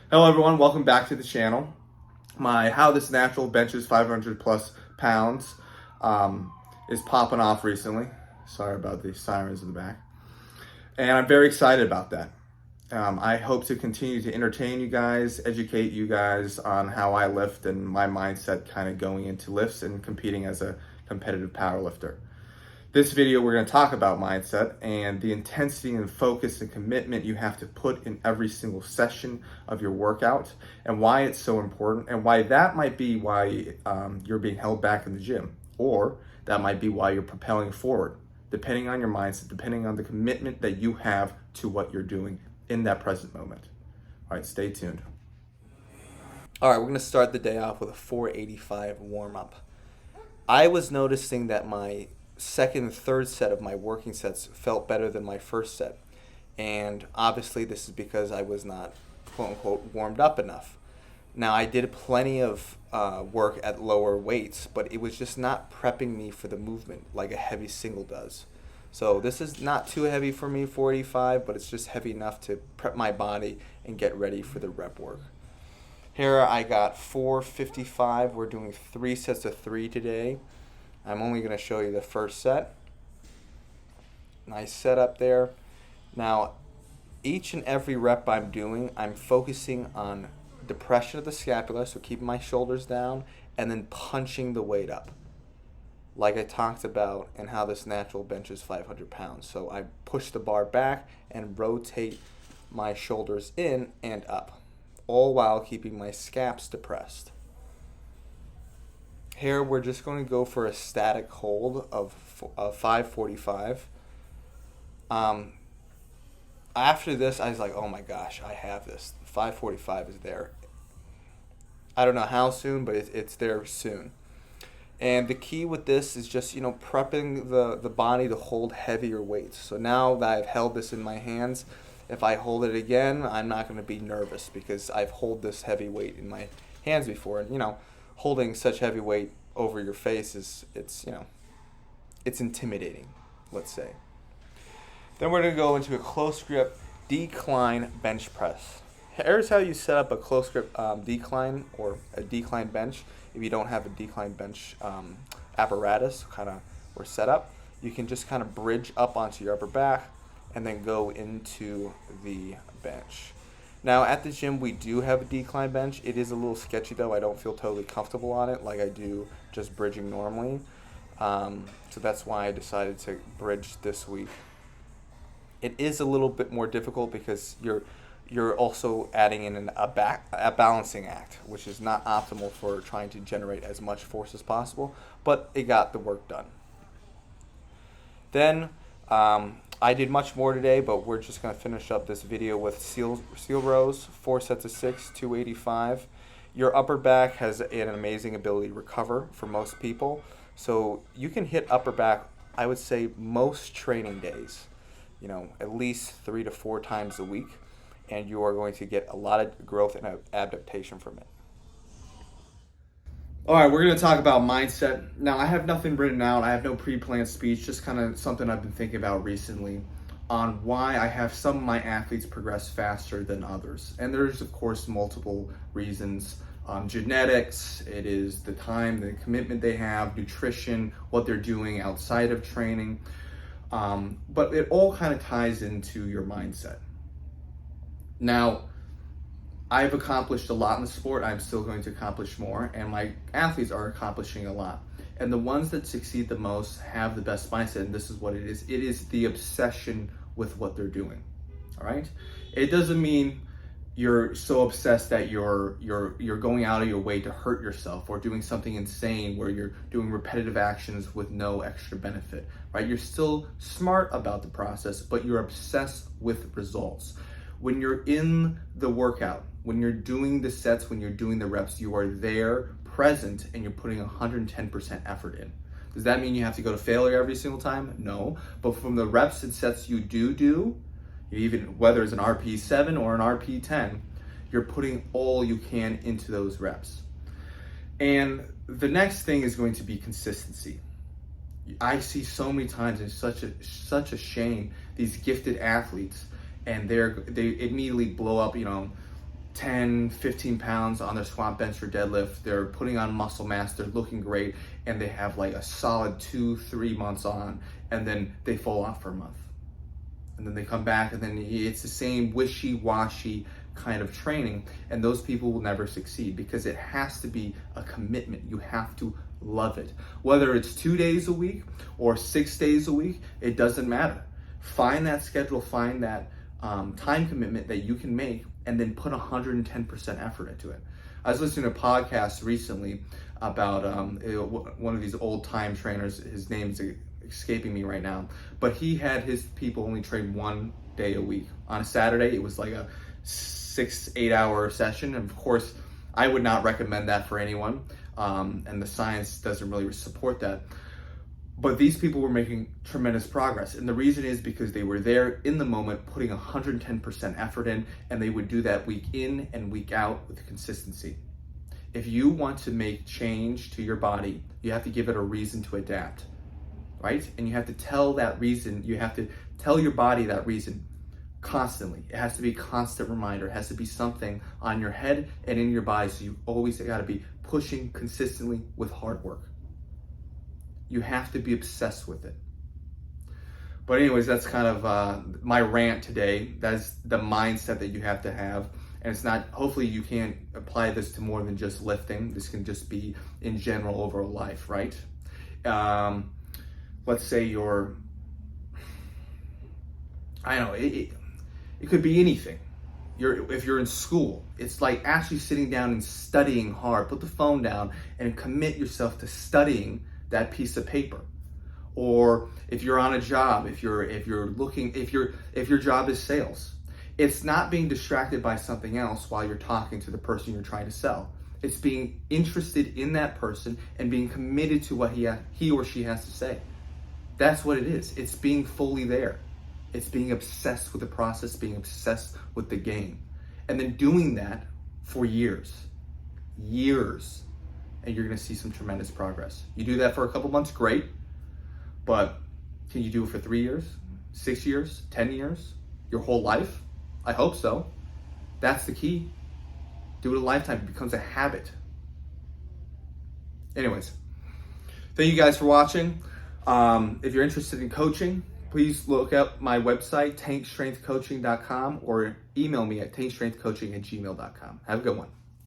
Hello everyone, welcome back to the channel. My How This Natural benches 500 plus pounds is popping off recently. Sorry about the sirens in the back. And I'm very excited about that. I hope to continue to entertain you guys, educate you guys on how I lift and my mindset kind of going into lifts and competing as a competitive powerlifter. This video, we're going to talk about mindset and the intensity and focus and commitment you have to put in every single session of your workout and why it's so important and why that might be why you're being held back in the gym, or that might be why you're propelling forward, depending on your mindset, depending on the commitment that you have to what you're doing in that present moment. All right, stay tuned. All right, we're going to start the day off with a 485 warm-up. I was noticing that my second and third set of my working sets felt better than my first set. And obviously this is because I was not, quote-unquote, warmed up enough. Now, I did plenty of work at lower weights, but it was just not prepping me for the movement like a heavy single does. So this is not too heavy for me, 485, but it's just heavy enough to prep my body and get ready for the rep work. Here I got 455. We're doing 3 sets of 3 today. I'm only going to show you the first set. Nice setup there. Now, each and every rep I'm doing, I'm focusing on depression of the scapula, so keeping my shoulders down, and then punching the weight up, like I talked about in How This Natural benches 500 pounds. So I push the bar back and rotate my shoulders in and up, all while keeping my scaps depressed. Here we're just going to go for a static hold of 545. After this, I was like, oh my gosh, I have this. 545 is there. I don't know how soon, but it's there soon. And the key with this is just, prepping the body to hold heavier weights. So now that I've held this in my hands, if I hold it again, I'm not going to be nervous because I've held this heavy weight in my hands before. And, holding such heavy weight over your face it's intimidating, let's say. Then we're going to go into a close grip decline bench press. Here's how you set up a close grip decline or a decline bench. If you don't have a decline bench apparatus or setup, you can just kind of bridge up onto your upper back and then go into the bench. Now at the gym we do have a decline bench. It is a little sketchy though. I don't feel totally comfortable on it like I do just bridging normally. So that's why I decided to bridge this week. It is a little bit more difficult because you're also adding in a balancing act, which is not optimal for trying to generate as much force as possible, but it got the work done. Then I did much more today, but we're just going to finish up this video with seal rows, 4 sets of 6, 285. Your upper back has an amazing ability to recover for most people, so you can hit upper back, I would say, most training days, at least 3 to 4 times a week, and you are going to get a lot of growth and adaptation from it. All right, we're going to talk about mindset. Now, I have nothing written out. I have no pre-planned speech, just kind of something I've been thinking about recently on why I have some of my athletes progress faster than others. And there's, of course, multiple reasons. Genetics, it is the time, the commitment they have, nutrition, what they're doing outside of training. But it all kind of ties into your mindset. Now, I've accomplished a lot in the sport. I'm still going to accomplish more, and my athletes are accomplishing a lot. And the ones that succeed the most have the best mindset, and this is what it is. It is the obsession with what they're doing. All right? It doesn't mean you're so obsessed that you're going out of your way to hurt yourself or doing something insane where you're doing repetitive actions with no extra benefit. Right? You're still smart about the process, but you're obsessed with results. When you're in the workout, when you're doing the sets, when you're doing the reps, you are there, present, and you're putting 110% effort in. Does that mean you have to go to failure every single time? No. But from the reps and sets you do, even whether it's an RP7 or an RP10, you're putting all you can into those reps. And the next thing is going to be consistency. I see so many times, it's such a shame, these gifted athletes, and they immediately blow up, 10, 15 pounds on their squat, bench, or deadlift. They're putting on muscle mass, they're looking great, and they have like a solid 2-3 months on, and then they fall off for a month. And then they come back, and then it's the same wishy-washy kind of training, and those people will never succeed because it has to be a commitment. You have to love it. Whether it's 2 days a week or 6 days a week, it doesn't matter. Find that schedule, find that time commitment that you can make, and then put 110% effort into it. I was listening to a podcast recently about one of these old time trainers. His name's escaping me right now, but he had his people only train 1 day a week. On a Saturday, it was like a 6-8 hour session. And of course, I would not recommend that for anyone. And the science doesn't really support that. But these people were making tremendous progress. And the reason is because they were there in the moment, putting 110% effort in, and they would do that week in and week out with consistency. If you want to make change to your body, you have to give it a reason to adapt, right? And you have to tell that reason, you have to tell your body that reason constantly. It has to be a constant reminder. It has to be something on your head and in your body. So you always got to be pushing consistently with hard work. You have to be obsessed with it. But anyways, that's kind of my rant today. That's the mindset that you have to have. And it's not, hopefully you can't apply this to more than just lifting. This can just be in general over life, right? Let's say you're, I don't know, it could be anything. If you're in school, it's like actually sitting down and studying hard. Put the phone down and commit yourself to studying that piece of paper. Or if you're on a job, if your job is sales, it's not being distracted by something else while you're talking to the person you're trying to sell. It's being interested in that person and being committed to what he or she has to say. That's what it is. It's being fully there. It's being obsessed with the process, being obsessed with the game. And then doing that for years. And you're gonna see some tremendous progress. You do that for a couple months, great. But can you do it for 3 years, 6 years, 10 years, your whole life? I hope so. That's the key. Do it a lifetime, it becomes a habit. Anyways, thank you guys for watching. If you're interested in coaching, please look up my website, tankstrengthcoaching.com, or email me at tankstrengthcoaching@gmail.com. Have a good one.